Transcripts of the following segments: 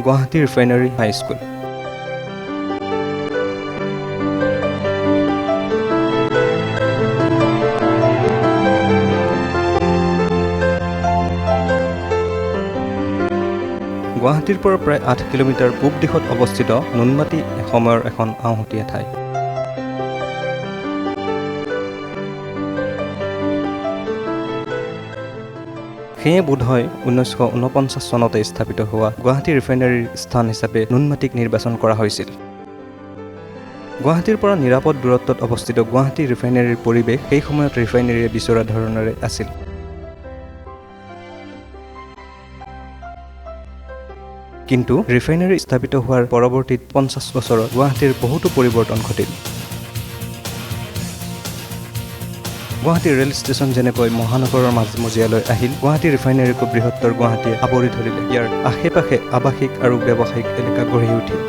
Guwahati refinery high school. গুৱাহাটীৰ পৰা প্ৰায় 8 কিলোমিটাৰ পূব দিশত অৱস্থিত নুনমাটি এসময়ৰ এখন আওহতীয়া ঠাই। সেয়ে বোধহয় 1949 চনতে স্থাপিত হোৱা গুৱাহাটী ৰিফাইনাৰীৰ স্থান হিচাপে নুনমাটিক নিৰ্বাচন কৰা হৈছিল। গুৱাহাটীৰ পৰা নিৰাপদ দূৰত্বত অৱস্থিত গুৱাহাটী ৰিফাইনাৰীৰ পৰিৱেশ সেই সময়ত ৰিফাইনাৰীয়ে বিচৰা ধৰণৰে আছিল। কিন্তু ৰিফাইনাৰী স্থাপিত হোৱাৰ পৰৱৰ্তী 50 বছৰত গুৱাহাটীৰ বহুতো পৰিৱৰ্তন ঘটিল। গুৱাহাটী ৰেল ষ্টেচন যেনেকৈ মহানগৰৰ মাজমজিয়ালৈ আহিল, গুৱাহাটী ৰিফাইনাৰীকো বৃহত্তৰ গুৱাহাটীয়ে আৱৰি ধৰিলে। ইয়াৰ আশে-পাশে আৱাসিক আৰু ব্যৱসায়িক এলেকা গঢ়ি উঠিল।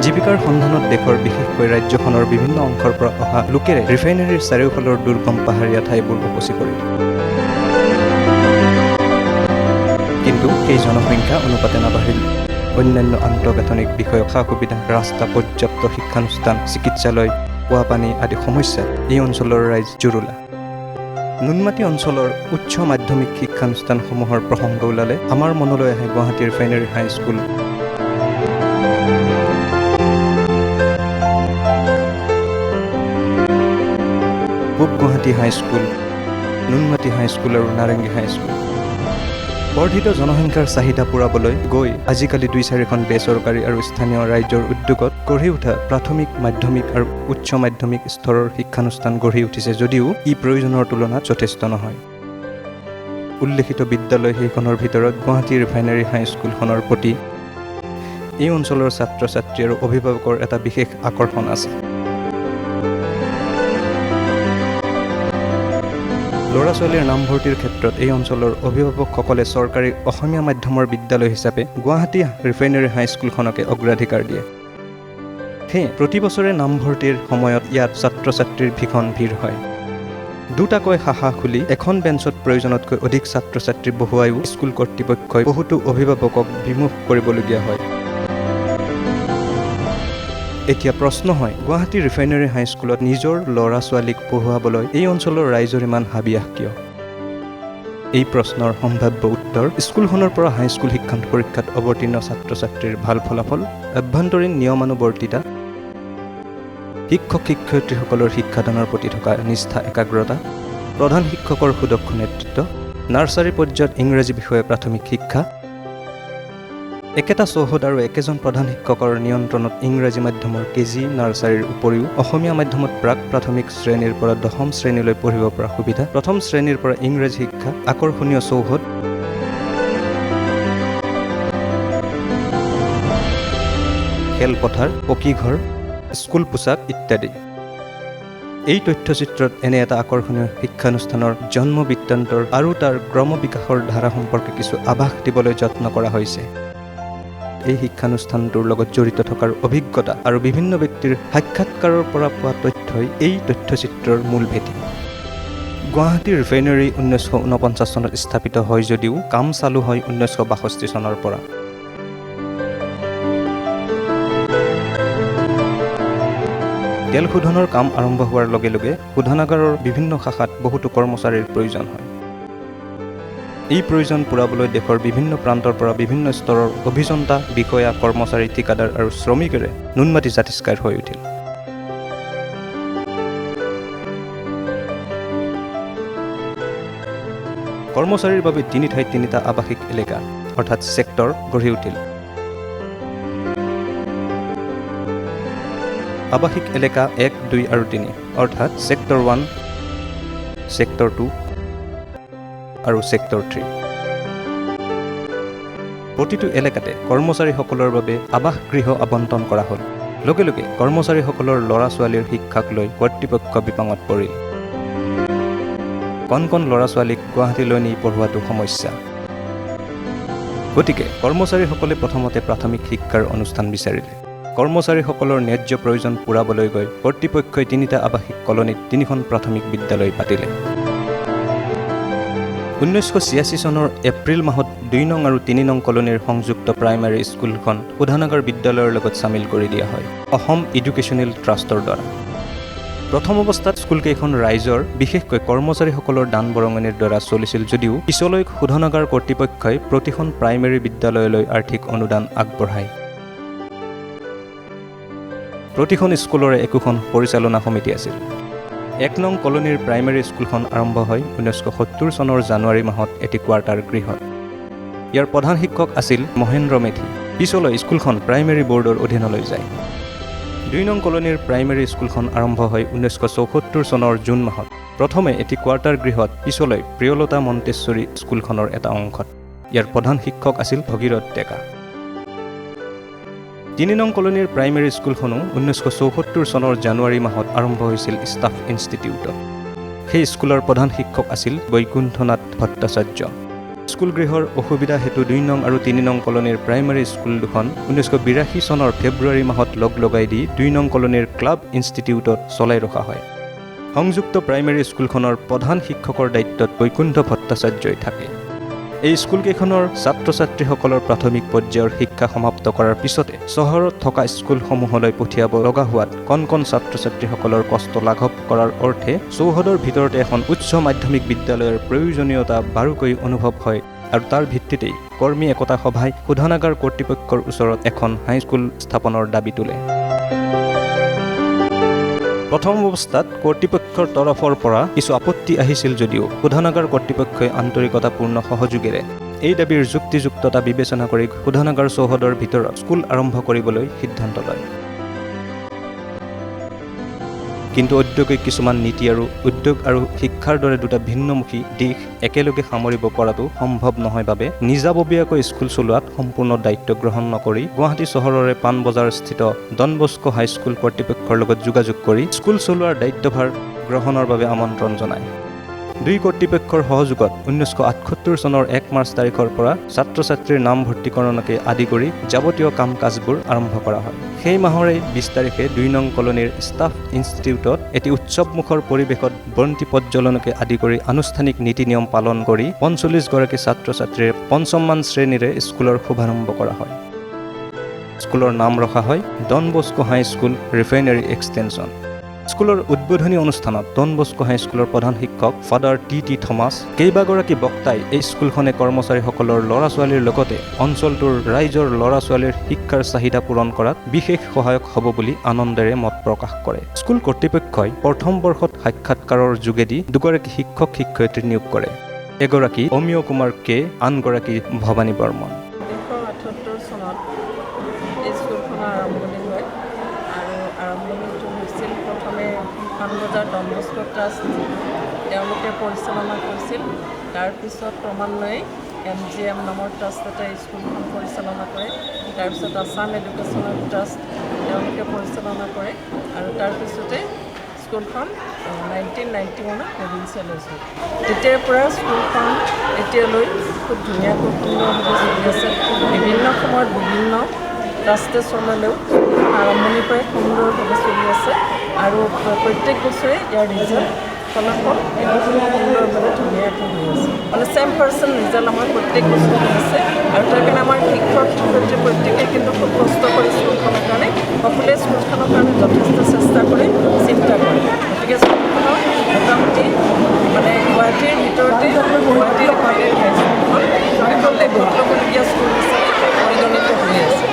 জীৱিকাৰ সন্ধানত দেশৰ বিশেষকৈ ৰাজ্যখনৰ বিভিন্ন অংশৰ পৰা অহা লোকেৰে ৰিফাইনাৰীৰ চাৰিওফালৰ দুৰ্গম পাহাৰীয়া ঠাইবোৰ উপচি পৰিল। কিন্তু সেই জনসংখ্যা অনুপাতে নাবাঢ়িল। অন্যান্য আন্তঃগাঁথনিক বিষয়ক সা-সুবিধা, ৰাস্তা, পৰ্যাপ্ত শিক্ষানুষ্ঠান, চিকিৎসালয়, খোৱা পানী আদি সমস্যাত এই অঞ্চলৰ ৰাইজ জুৰুলা। নুনমাটি অঞ্চলৰ উচ্চ মাধ্যমিক শিক্ষানুষ্ঠানসমূহৰ প্ৰসংগ ওলালে আমাৰ মনলৈ আহে গুৱাহাটী ৰিফাইনাৰী হাইস্কুল। পূব গুৱাহাটী হাইস্কুল, নুনমাটি হাইস্কুল আৰু নাৰেংগী হাইস্কুল। বৰ্ধিত জনসংখ্যাৰ চাহিদা পূৰাবলৈ গৈ আজিকালি 2-4খন বেচৰকাৰী আৰু স্থানীয় ৰাজ্যৰ উদ্যোগত গঢ়ি উঠা প্ৰাথমিক, মাধ্যমিক আৰু উচ্চ মাধ্যমিক স্তৰৰ শিক্ষানুষ্ঠান গঢ়ি উঠিছে যদিও ই প্ৰয়োজনৰ তুলনাত যথেষ্ট নহয়। উল্লেখিত বিদ্যালয় সেইখনৰ ভিতৰত গুৱাহাটী ৰিফাইনাৰী হাইস্কুলখনৰ প্ৰতি এই অঞ্চলৰ ছাত্ৰ-ছাত্ৰী আৰু অভিভাৱকৰ এটা বিশেষ আকৰ্ষণ আছে। ল'ৰা-ছোৱালীৰ নামভৰ্তিৰ ক্ষেত্ৰত এই অঞ্চলৰ অভিভাৱকসকলে চৰকাৰী অসমীয়া মাধ্যমৰ বিদ্যালয় হিচাপে গুৱাহাটী ৰিফাইনাৰী হাইস্কুলখনকে অগ্ৰাধিকাৰ দিয়ে। সেয়ে প্ৰতি বছৰে নামভৰ্তিৰ সময়ত ইয়াত ছাত্ৰ-ছাত্ৰীৰ ভীষণ ভিৰ হয়। দুটাকৈ শাখা খুলি এখন বেঞ্চত প্ৰয়োজনতকৈ অধিক ছাত্ৰ-ছাত্ৰী বহুৱাইও স্কুল কৰ্তৃপক্ষই বহুতো অভিভাৱকক বিমুখ কৰিবলগীয়া হয়। এতিয়া প্ৰশ্ন হয়, গুৱাহাটী ৰিফাইনাৰী হাইস্কুলত নিজৰ ল'ৰা-ছোৱালীক পঢ়ুৱাবলৈ এই অঞ্চলৰ ৰাইজৰ ইমান হাবিয়াস কিয়? এই প্ৰশ্নৰ সম্ভাৱ্য উত্তৰ স্কুলখনৰ পৰা হাইস্কুল শিক্ষান্ত পৰীক্ষাত অৱতীৰ্ণ ছাত্ৰ-ছাত্ৰীৰ ভাল ফলাফল, আভ্যন্তৰীণ নিয়মানুৱৰ্তিতা, শিক্ষক-শিক্ষয়িত্ৰীসকলৰ শিক্ষাদানৰ প্ৰতি থকা নিষ্ঠা, একাগ্ৰতা, প্ৰধান শিক্ষকৰ সুদক্ষ নেতৃত্ব, নাৰ্চাৰী পৰ্যায়ত ইংৰাজী বিষয়ে প্ৰাথমিক শিক্ষা, একেটা চৌহদ আৰু একেজন প্ৰধান শিক্ষকৰ নিয়ন্ত্ৰণত ইংৰাজী মাধ্যমৰ কেজি, নাৰ্চাৰীৰ উপৰিও অসমীয়া মাধ্যমত প্ৰাক-প্ৰাথমিক শ্ৰেণীৰ পৰা 10ম শ্ৰেণীলৈ পঢ়িব পৰা সুবিধা, 1ম শ্ৰেণীৰ পৰা ইংৰাজী শিক্ষা, আকৰ্ষণীয় চৌহদ, খেলপথাৰ, পকীঘৰ, স্কুল পোছাক ইত্যাদি। এই তথ্যচিত্ৰত এনে এটা আকৰ্ষণীয় শিক্ষানুষ্ঠানৰ জন্ম বৃত্তান্তৰ আৰু তাৰ ক্ৰমবিকাশৰ ধাৰা সম্পৰ্কে কিছু আভাস দিবলৈ যত্ন কৰা হৈছে। এই শিক্ষানুষ্ঠানটোৰ লগত জড়িত থকাৰ অভিজ্ঞতা আৰু বিভিন্ন ব্যক্তিৰ সাক্ষাৎকাৰৰ পৰা পোৱা তথ্যই এই তথ্যচিত্ৰৰ মূল ভেটি। গুৱাহাটী ৰিফাইনাৰী 1949 চনত স্থাপিত হয় যদিও কাম চালু হয় 1962 চনৰ পৰা। তেল শোধনৰ কাম আৰম্ভ হোৱাৰ লগে লগে শোধনাগাৰৰ বিভিন্ন শাখাত বহুতো কৰ্মচাৰীৰ প্ৰয়োজন হয়। এই প্ৰয়োজন পূৰাবলৈ দেশৰ বিভিন্ন প্ৰান্তৰ পৰা বিভিন্ন স্তৰৰ অভিযন্তা, বিষয়া, কৰ্মচাৰী, ঠিকাদাৰ আৰু শ্ৰমিকেৰে নুনমাটি জাতিষ্কাৰ হৈ উঠিল। কৰ্মচাৰীৰ বাবে 3 ঠাইত 3টা আৱাসিক এলেকা অৰ্থাৎ ছেক্টৰ গঢ়ি উঠিল। আৱাসিক এলেকা 1, 2 আৰু 3 অৰ্থাৎ ছেক্টৰ 1, ছেক্টৰ 2 আৰু ছেক্টৰ 3। প্ৰতিটো এলেকাতে কৰ্মচাৰীসকলৰ বাবে আৱাসগৃহ আবণ্টন কৰা হ'ল। লগে লগে কৰ্মচাৰীসকলৰ ল'ৰা-ছোৱালীৰ শিক্ষাক লৈ কৰ্তৃপক্ষ বিপাঙত পৰিল। কণ কণ ল'ৰা-ছোৱালীক গুৱাহাটীলৈ নি পঢ়োৱাটো সমস্যা। গতিকে কৰ্মচাৰীসকলে প্ৰথমতে প্ৰাথমিক শিক্ষাৰ অনুষ্ঠান বিচাৰিলে। কৰ্মচাৰীসকলৰ ন্যায্য প্ৰয়োজন পূৰাবলৈ গৈ কৰ্তৃপক্ষই 3টা আৱাসিক কলনীত 3খন প্ৰাথমিক বিদ্যালয় পাতিলে। 1986 চনৰ এপ্ৰিল মাহত 2 নং আৰু 3 নং কলনীৰ সংযুক্ত প্ৰাইমেৰী স্কুলখন শোধনাগাৰ বিদ্যালয়ৰ লগত চামিল কৰি দিয়া হয় অসম এডুকেশ্যনেল ট্ৰাষ্টৰ দ্বাৰা। প্ৰথম অৱস্থাত স্কুলকেইখন ৰাইজৰ বিশেষকৈ কৰ্মচাৰীসকলৰ দান বৰঙণিৰ দ্বাৰা চলিছিল যদিও পিছলৈ শোধনাগাৰ কৰ্তৃপক্ষই প্ৰতিখন প্ৰাইমেৰী বিদ্যালয়লৈ আৰ্থিক অনুদান আগবঢ়ায়। প্ৰতিখন স্কুলৰে একোখন পৰিচালনা সমিতি আছিল। 1 নং কলনীৰ প্ৰাইমেৰী স্কুলখন আৰম্ভ হয় 1970 চনৰ জানুৱাৰী মাহত এটি কোৱাৰ্টাৰ গৃহত। ইয়াৰ প্ৰধান শিক্ষক আছিল মহেন্দ্ৰ মেধি। পিছলৈ স্কুলখন প্ৰাইমেৰী বৰ্ডৰ অধীনলৈ যায়। 2 নং কলনীৰ প্ৰাইমেৰী স্কুলখন আৰম্ভ হয় 1974 চনৰ জুন মাহত। প্ৰথমে এটি কোৱাৰ্টাৰ গৃহত, পিছলৈ প্ৰিয়লতা মন্তেশ্বৰী স্কুলখনৰ এটা অংশত। ইয়াৰ প্ৰধান শিক্ষক আছিল ভগীৰথ ডেকা। 3 নং কলনীৰ প্ৰাইমেৰী স্কুলখনো 1974 চনৰ জানুৱাৰী মাহত আৰম্ভ হৈছিল ষ্টাফ ইনষ্টিটিউটত। সেই স্কুলৰ প্ৰধান শিক্ষক আছিল বৈকুণ্ঠনাথ ভট্টাচাৰ্য। স্কুল গৃহৰ অসুবিধা হেতু 2 নং আৰু 3 নং কলনীৰ প্ৰাইমেৰী স্কুল দুখন 1982 চনৰ ফেব্ৰুৱাৰী মাহত লগাই দি 2 নং কলনীৰ ক্লাব ইনষ্টিটিউটত চলাই ৰখা হয়। সংযুক্ত প্ৰাইমেৰী স্কুলখনৰ প্ৰধান শিক্ষকৰ দায়িত্বত বৈকুণ্ঠ ভট্টাচাৰ্যই থাকে। এই স্কুলকেইখনৰ ছাত্ৰ ছাত্ৰীসকলৰ প্ৰাথমিক পৰ্যায়ৰ শিক্ষা সমাপ্ত কৰাৰ পিছতে চহৰত থকা স্কুলসমূহলৈ পঠিয়াব লগা হোৱাত কণ কণ ছাত্ৰ ছাত্ৰীসকলৰ কষ্ট লাঘৱ কৰাৰ অৰ্থে চৌহদৰ ভিতৰতে এখন উচ্চ মাধ্যমিক বিদ্যালয়ৰ প্ৰয়োজনীয়তা বাৰুকৈ অনুভৱ হয় আৰু তাৰ ভিত্তিতেই কৰ্মী একতা সভাই শোধনাগাৰ কৰ্তৃপক্ষৰ ওচৰত এখন হাইস্কুল স্থাপনৰ দাবী তোলে। প্ৰথম অৱস্থাত কৰ্তৃপক্ষৰ তৰফৰ পৰা কিছু আপত্তি আহিছিল যদিও শোধনাগাৰ কৰ্তৃপক্ষই আন্তৰিকতাপূৰ্ণ সহযোগেৰে এই দাবীৰ যুক্তিযুক্ততা বিবেচনা কৰি শোধনাগাৰ চৌহদৰ ভিতৰত স্কুল আৰম্ভ কৰিবলৈ সিদ্ধান্ত লয়। কিন্তু ঔদ্যোগিক কিছুমান নীতি আৰু উদ্যোগ আৰু শিক্ষাৰ দৰে দুটা ভিন্নমুখী দিশ একেলগে সামৰিব পৰাটো সম্ভৱ নহয় বাবে নিজাববীয়াকৈ স্কুল চলোৱাত সম্পূৰ্ণ দায়িত্ব গ্ৰহণ নকৰি গুৱাহাটী চহৰৰে পাণবজাৰ স্থিত ডন বস্কো হাইস্কুল কৰ্তৃপক্ষৰ লগত যোগাযোগ কৰি স্কুল চলোৱাৰ দায়িত্বভাৰ গ্ৰহণৰ বাবে আমন্ত্ৰণ জনায়। 2 কৰ্তৃপক্ষৰ সহযোগত 1978 চনৰ 1 মাৰ্চ তাৰিখৰ পৰা ছাত্ৰ ছাত্ৰীৰ নামভৰ্তিকৰণকে আদি কৰি যাৱতীয় কাম কাজবোৰ আৰম্ভ কৰা হয়। সেই মাহৰে 20 তাৰিখে 2 নং কলনীৰ ষ্টাফ ইনষ্টিটিউটত এটি উৎসৱমুখৰ পৰিৱেশত বন্তি প্ৰজ্বলনকে আদি কৰি আনুষ্ঠানিক নীতি নিয়ম পালন কৰি 45 গৰাকী ছাত্ৰ ছাত্ৰীৰ 5ম শ্ৰেণীৰে স্কুলৰ শুভাৰম্ভ কৰা হয়। স্কুলৰ নাম ৰখা হয় Don Bosco high school refinery extension. স্কুলৰ উদ্বোধনী অনুষ্ঠানত ডন বস্কো হাইস্কুলৰ প্ৰধান শিক্ষক ফাদাৰ টি থমাছ, কেইবাগৰাকী বক্তাই এই স্কুলখনে কৰ্মচাৰীসকলৰ ল'ৰা ছোৱালীৰ লগতে অঞ্চলটোৰ ৰাইজৰ ল'ৰা ছোৱালীৰ শিক্ষাৰ চাহিদা পূৰণ কৰাত বিশেষ সহায়ক হ'ব বুলি আনন্দেৰে মত প্ৰকাশ কৰে। স্কুল কৰ্তৃপক্ষই প্ৰথম বৰ্ষত সাক্ষাৎকাৰৰ যোগেদি 2 গৰাকী শিক্ষক শিক্ষয়িত্ৰী নিয়োগ কৰে। এগৰাকী অমিয় কুমাৰ কে, আনগৰাকী ভৱানী বৰ্মন। 1978 চনত এই স্কুলখনৰ আৰম্ভণি হয় আৰু আৰম্ভণিটো হৈছিল প্ৰথমে পাণবজাৰ ডন বস্কো ট্ৰাষ্ট তেওঁলোকে পৰিচালনা কৰিছিল। তাৰপিছত ক্ৰমান্বয়ে MGM নামৰ ট্ৰাষ্ট এটা স্কুলখন পৰিচালনা কৰে। তাৰপিছত আছাম এডুকেশ্যনেল ট্ৰাষ্ট তেওঁলোকে পৰিচালনা কৰে আৰু তাৰপিছতে স্কুলখন 1991 প্ৰভিঞ্চিয়েল হৈছিল। তেতিয়াৰ পৰা স্কুলখন এতিয়ালৈ খুব ধুনীয়াকৈ সুন্দৰভাৱে চলি আছে। বিভিন্ন সময়ত বিভিন্ন ট্ৰাষ্টে চলালেও আৰম্ভণিৰ পৰাই সুন্দৰভাৱে চলি আছে আৰু প্ৰত্যেক বছৰে ইয়াৰ ৰিজাল্ট ফলাফল একদম সুন্দৰভাৱে ধুনীয়াকৈ হৈ আছে। মানে 100% ৰিজাল্ট আমাৰ প্ৰত্যেক বছৰে হৈ আছে আৰু তাৰ কাৰণে আমাৰ শিক্ষক শিক্ষয়িত্ৰী প্ৰত্যেকেই কিন্তু খুব কষ্ট কৰি স্কুলখনৰ কাৰণে, সকলোৱে স্কুলখনৰ কাৰণে যথেষ্ট চেষ্টা কৰি চিন্তা কৰে। গতিকে স্কুলখনৰ মোটামুটি মানে গুৱাহাটীৰ ভিতৰতে গুৱাহাটীৰ হাইস্কুলখন সকলোৱে গুৰুত্বপূৰ্ণ স্কুল হিচাপে পৰিগণিত হৈ আছে।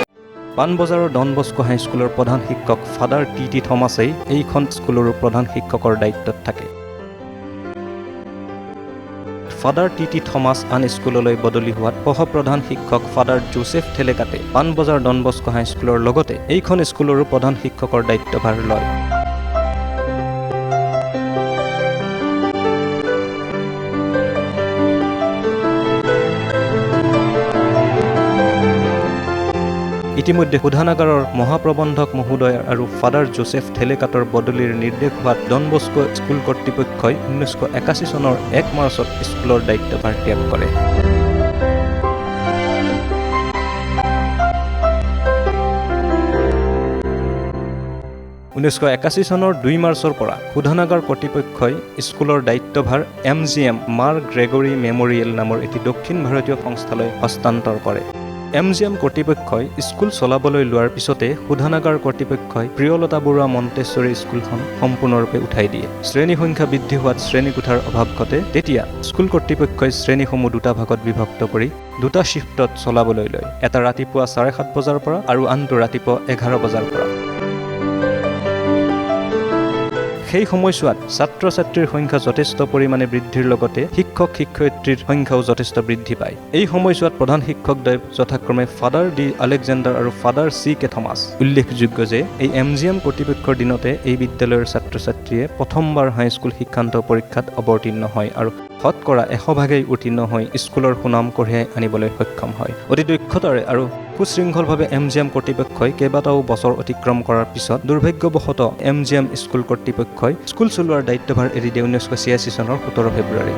পাণবজাৰৰ ডন বস্কো হাইস্কুলৰ প্ৰধান শিক্ষক ফাদাৰ টি থমাছেই এইখন স্কুলৰো প্ৰধান শিক্ষকৰ দায়িত্বত থাকে। ফাদাৰ টি থমাছ আন স্কুললৈ বদলি হোৱাত সহপ্ৰধান শিক্ষক ফাদাৰ জোচেফ থেলেকাতে পাণবজাৰ ডন বস্কো হাইস্কুলৰ লগতে এইখন স্কুলৰো প্ৰধান শিক্ষকৰ দায়িত্বভাৰ লয়। ইতিমধ্যে শোধনাগাৰৰ মহাপ্ৰবন্ধক মহোদয় আৰু ফাদাৰ জোচেফ থেলেকাটৰ বদলিৰ নিৰ্দেশ হোৱাত ডন বস্কো স্কুল কৰ্তৃপক্ষই 1981 চনৰ 1 মাৰ্চত স্কুলৰ দায়িত্বভাৰ ত্যাগ কৰে। 1981 চনৰ 2 মাৰ্চৰ পৰা শোধনাগাৰ কৰ্তৃপক্ষই স্কুলৰ দায়িত্বভাৰ MGM মাৰ গ্ৰেগৰী মেমৰিয়েল নামৰ এটি দক্ষিণ ভাৰতীয় সংস্থালৈ হস্তান্তৰ কৰে। MGM কৰ্তৃপক্ষই স্কুল চলাবলৈ লোৱাৰ পিছতে শোধনাগাৰ কৰ্তৃপক্ষই প্ৰিয়লতা বৰুৱা মন্তেশ্বৰী স্কুলখন সম্পূৰ্ণৰূপে উঠাই দিয়ে। শ্ৰেণী সংখ্যা বৃদ্ধি হোৱাত শ্ৰেণীকোঠাৰ অভাৱ ঘটে। তেতিয়া স্কুল কৰ্তৃপক্ষই শ্ৰেণীসমূহ দুটা ভাগত বিভক্ত কৰি দুটা শিফ্টত চলাবলৈ লয়, এটা ৰাতিপুৱা 7:30 বজাৰ পৰা আৰু আনটো ৰাতিপুৱা 11 বজাৰ পৰা। সেই সময়ছোৱাত ছাত্ৰ ছাত্ৰীৰ সংখ্যা যথেষ্ট পৰিমাণে বৃদ্ধিৰ লগতে শিক্ষক শিক্ষয়িত্ৰীৰ সংখ্যাও যথেষ্ট বৃদ্ধি পায়। এই সময়ছোৱাত প্ৰধান শিক্ষকদ্বয় যথাক্ৰমে ফাদাৰ ডি আলেকজেণ্ডাৰ আৰু ফাদাৰ C.K. থমাছ। উল্লেখযোগ্য যে এই MGM কৰ্তৃপক্ষৰ দিনতে এই বিদ্যালয়ৰ ছাত্ৰ ছাত্ৰীয়ে প্ৰথমবাৰ হাইস্কুল শিক্ষান্ত পৰীক্ষাত অৱতীৰ্ণ হয় আৰু শতকৰা 100% উত্তীৰ্ণ হৈ স্কুলৰ সুনাম কঢ়িয়াই আনিবলৈ সক্ষম হয়। অতি দক্ষতাৰে আৰু সুশৃংখলভাৱে MGM কৰ্তৃপক্ষই কেইবাটাও বছৰ অতিক্ৰম কৰাৰ পিছত দুৰ্ভাগ্যবশতঃ MGM স্কুল কৰ্তৃপক্ষই স্কুল চলোৱাৰ দায়িত্বভাৰ এৰি দিয়ে 1986 চনৰ 17 ফেব্ৰুৱাৰী।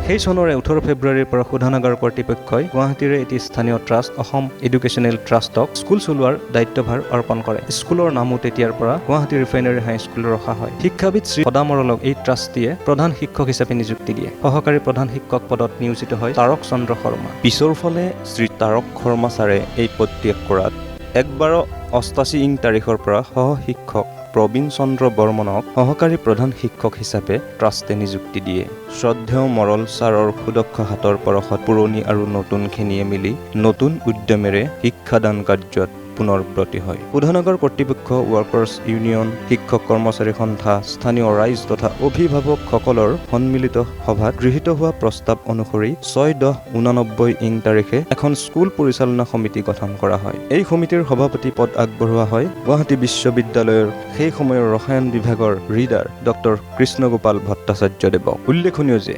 সেই চনৰে 18 ফেব্ৰুৱাৰীৰ পৰা শোধনাগাৰ কৰ্তৃপক্ষই গুৱাহাটীৰে এটি স্থানীয় ট্ৰাষ্ট অসম এডুকেশ্যনেল ট্ৰাষ্টক স্কুল চলোৱাৰ দায়িত্বভাৰ অৰ্পণ কৰে। স্কুলৰ নামো তেতিয়াৰ পৰা গুৱাহাটী ৰিফাইনাৰী হাইস্কুল ৰখা হয়। শিক্ষাবিদ শ্ৰী সদামৰলক এই ট্ৰাষ্টিয়ে প্ৰধান শিক্ষক হিচাপে নিযুক্তি দিয়ে। সহকাৰী প্ৰধান শিক্ষক পদত নিয়োজিত হয় তাৰক চন্দ্ৰ শৰ্মা। পিছৰ ফালে শ্ৰী তাৰক শৰ্মা ছাৰে এই পদ ত্যাগ কৰাত 1/12/88 তাৰিখৰ পৰা সহ শিক্ষক প্ৰবীণ চন্দ্ৰ বৰ্মনক সহকাৰী প্ৰধান শিক্ষক হিচাপে ট্ৰাষ্টে নিযুক্তি দিয়ে। শ্ৰদ্ধেয় মৰল ছাৰৰ সুদক্ষ হাতৰ পৰশত পুৰণি আৰু নতুনখিনিয়ে মিলি নতুন উদ্যমেৰে শিক্ষাদান কাৰ্যত পুনৰব্ৰতী হয়। শোধনাগাৰ কৰ্তৃপক্ষ, ৱৰ্কাৰ্ছ ইউনিয়ন, শিক্ষক কৰ্মচাৰী সন্থা, স্থানীয় ৰাইজ তথা অভিভাৱকসকলৰ সন্মিলিত সভাত গৃহীত হোৱা প্ৰস্তাৱ অনুসৰি 6/10/89 তাৰিখে এখন স্কুল পৰিচালনা সমিতি গঠন কৰা হয়। এই সমিতিৰ সভাপতি পদ আগবঢ়োৱা হয় গুৱাহাটী বিশ্ববিদ্যালয়ৰ সেই সময়ৰ ৰসায়ন বিভাগৰ ৰিডাৰ ডক্টৰ কৃষ্ণগোপাল ভট্টাচাৰ্যদেৱক। উল্লেখনীয় যে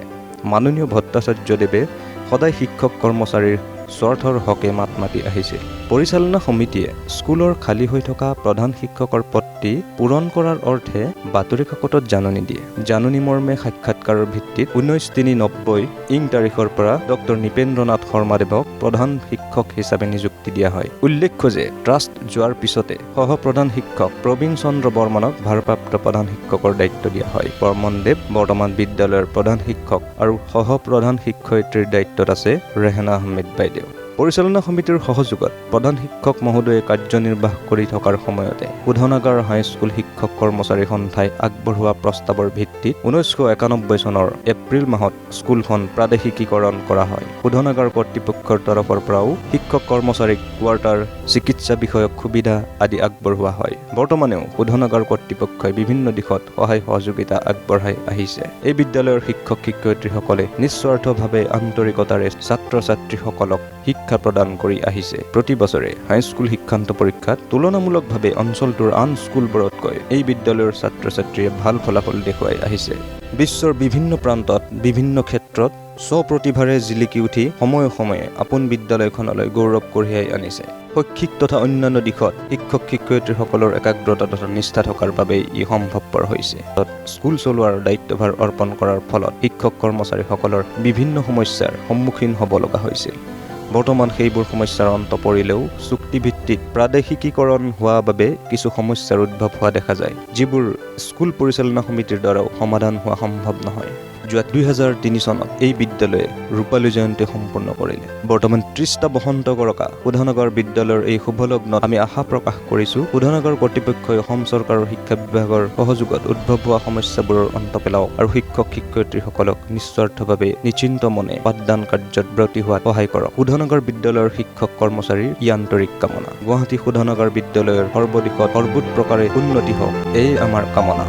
মাননীয় ভট্টাচাৰ্যদেৱে সদায় শিক্ষক কৰ্মচাৰীৰ স্বাৰ্থৰ হকে মাত মাতি আহিছিল। পৰিচালনা সমিতিয়ে স্কুলৰ খালী হৈ থকা প্ৰধান শিক্ষকৰ পদটি পূৰণ কৰাৰ অৰ্থে বাতৰি কাকতত জাননী দিয়ে। জাননী মৰ্মে সাক্ষাৎকাৰৰ ভিত্তিত 1990 তাৰিখৰ পৰা ডক্টৰ নৃপেন্দ্ৰনাথ শৰ্মাদেৱক প্ৰধান শিক্ষক হিচাপে নিযুক্তি দিয়া হয়। উল্লেখ্য যে ট্ৰাষ্ট যোৱাৰ পিছতে সহপ্ৰধান শিক্ষক প্ৰবীণ চন্দ্ৰ বৰ্মনক ভাৰপ্ৰাপ্ত প্ৰধান শিক্ষকৰ দায়িত্ব দিয়া হয়। বৰ্মনদেৱ বৰ্তমান বিদ্যালয়ৰ প্ৰধান শিক্ষক আৰু সহপ্ৰধান শিক্ষয়িত্ৰীৰ দায়িত্বত আছে ৰেহানা আহমেদ বাইদেউ। পৰিচালনা সমিতিৰ সহযোগত প্ৰধান শিক্ষক মহোদয়ে কাৰ্যনিৰ্বাহ কৰি থকাৰ সময়তে শোধনাগাৰ হাইস্কুল শিক্ষক কৰ্মচাৰী সন্থাই আগবঢ়োৱা প্ৰস্তাৱৰ ভিত্তিত 1991 চনৰ এপ্ৰিল মাহত স্কুলখন প্ৰাদেশিকীকৰণ কৰা হয়। শোধনাগাৰ কৰ্তৃপক্ষৰ তৰফৰ পৰাও শিক্ষক কৰ্মচাৰীক কোৱাৰ্টাৰ, চিকিৎসা বিষয়ক সুবিধা আদি আগবঢ়োৱা হয়। বৰ্তমানেও শোধনাগাৰ কৰ্তৃপক্ষই বিভিন্ন দিশত সহায় সহযোগিতা আগবঢ়াই আহিছে। এই বিদ্যালয়ৰ শিক্ষক শিক্ষয়িত্ৰীসকলে নিস্বাৰ্থভাৱে আন্তৰিকতাৰে ছাত্ৰ ছাত্ৰীসকলক শিক্ষা প্ৰদান কৰি আহিছে। প্ৰতি বছৰে হাইস্কুল শিক্ষান্ত পৰীক্ষাত তুলনামূলকভাৱে অঞ্চলটোৰ আন স্কুলবোৰতকৈ এই বিদ্যালয়ৰ ছাত্ৰ ছাত্ৰীয়ে ভাল ফলাফল দেখুৱাই আহিছে। বিশ্বৰ বিভিন্ন প্ৰান্তত বিভিন্ন ক্ষেত্ৰত স্বপ্ৰতিভাৰে জিলিকি উঠি সময়ে সময়ে আপোন বিদ্যালয়খনলৈ গৌৰৱ কঢ়িয়াই আনিছে। শৈক্ষিক তথা অন্যান্য দিশত শিক্ষক শিক্ষয়িত্ৰীসকলৰ একাগ্ৰতা তথা নিষ্ঠা থকাৰ বাবেই ই সম্ভৱপৰ হৈছে। স্কুল চলোৱাৰ দায়িত্বভাৰ অৰ্পণ কৰাৰ ফলত শিক্ষক কৰ্মচাৰীসকলৰ বিভিন্ন সমস্যাৰ সন্মুখীন হ'ব লগা হৈছিল। বৰ্তমান সেইবোৰ সমস্যাৰ অন্ত পৰিলেও চুক্তিভিত্তিক প্ৰাদেশিকীকৰণ হোৱা বাবে কিছু সমস্যাৰ উদ্ভৱ হোৱা দেখা যায়, যিবোৰ স্কুল পৰিচালনা সমিতিৰ দ্বাৰাও সমাধান হোৱা সম্ভৱ নহয়। যোৱা 2003 চনত এই বিদ্যালয়ে ৰূপালী জয়ন্তী সম্পূৰ্ণ কৰিলে। বৰ্তমান 30টা বসন্ত গৰকা শোধনাগাৰ বিদ্যালয়ৰ এই শুভলগ্নত আমি আশা প্ৰকাশ কৰিছোঁ শোধনাগাৰ কৰ্তৃপক্ষই অসম চৰকাৰৰ শিক্ষা বিভাগৰ সহযোগত উদ্ভৱ হোৱা সমস্যাবোৰৰ অন্ত পেলাওক আৰু শিক্ষক শিক্ষয়িত্ৰীসকলক নিস্বাৰ্থভাৱে নিশ্চিন্ত মনে পাঠদান কাৰ্যত ব্ৰতী হোৱাত সহায় কৰক। শোধনাগাৰ বিদ্যালয়ৰ শিক্ষক কৰ্মচাৰীৰ ই আন্তৰিক কামনা। গুৱাহাটী শোধনাগাৰ বিদ্যালয়ৰ সৰ্বদিশত সৰ্বোৎ প্ৰকাৰে উন্নতি হওক, এই আমাৰ কামনা।